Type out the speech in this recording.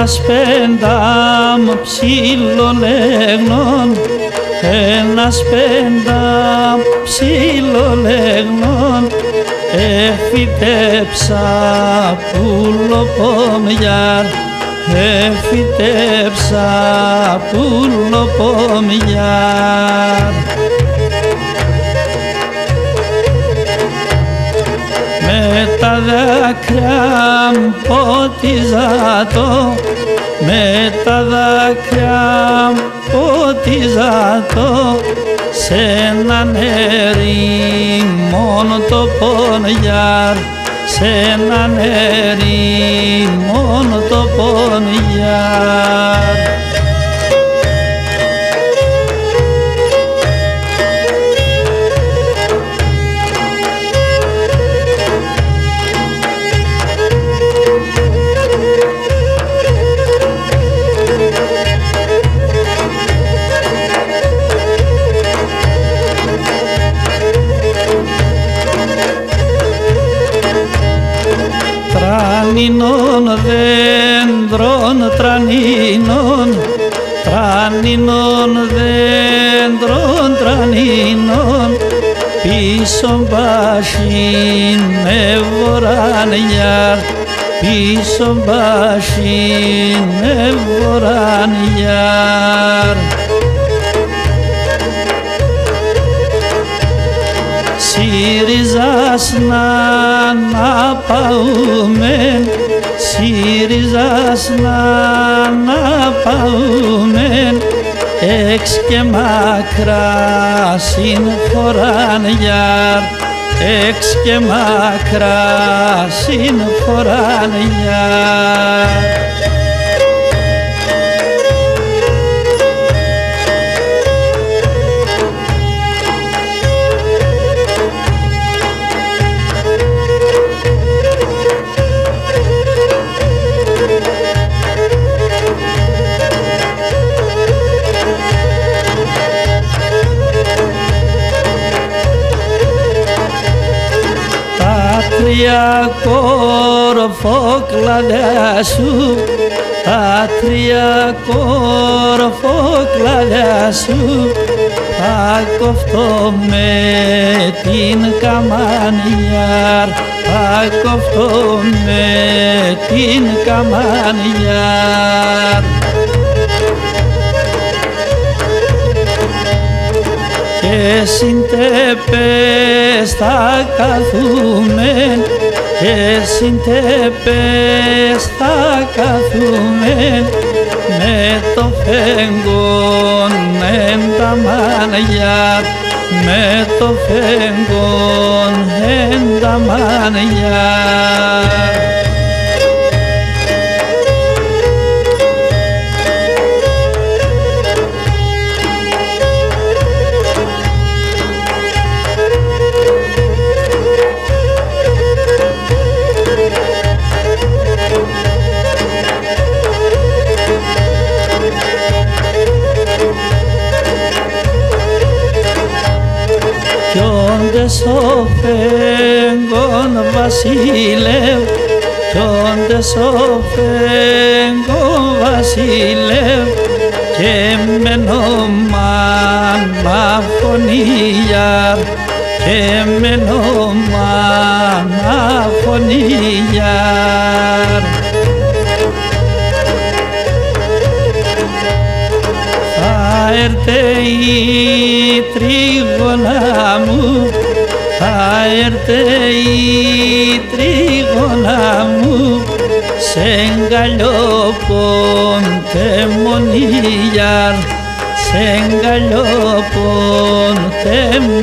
ένας πεντάμ ψιλολέγνων, ένας πεντάμ ψιλολέγνον, εφυτέψα πουλοπομιάρ, εφυτέψα πουλοπομιάρ. Με τα δάκρυα ποτίζα το, με τα δάκρυα ποτίζα το, σ' έναν ερήμον το πονιάρ, σ' έναν ερήμον το πονιάρ. Τρανινών δέντρων, τρανινών, τρανινών δέντρον, τρανινών, πίσω μπάσιν με βοράνιαρ, πίσω μπάσιν με βοράνιαρ. ΣΥΡΙΖΑς να παούμεν, ΣΥΡΙΖΑς να παούμεν, εξ και μακρά συμφοράνιαρ, εξ και μακρά συμφοράνιαρ. Τρία κορφοκλαδιά σου, τα τρία κορφοκλαδιά σου, θα κοφτώ με την καμάνιαρ, θα κοφτώ με την καμάνιαρ. Και συντεπές θα καθούμεν, και συντεπές θα καθούμεν, με το φέγγον εν τα μανιάρ, με το φέγγον εν τα μανιάρ. Κι ο φέγγον βασίλευ, κι ο φέγγον βασίλευ, και μενομάνα φωνιάρ, και μενομάνα φωνιάρ. Θα έρθε η τρίγωνα μου, θα έρθε η τρίγωνα μου, σε εγκαλιόπον τεμονιάρ, σε εγκαλιόπον τεμονιάρ.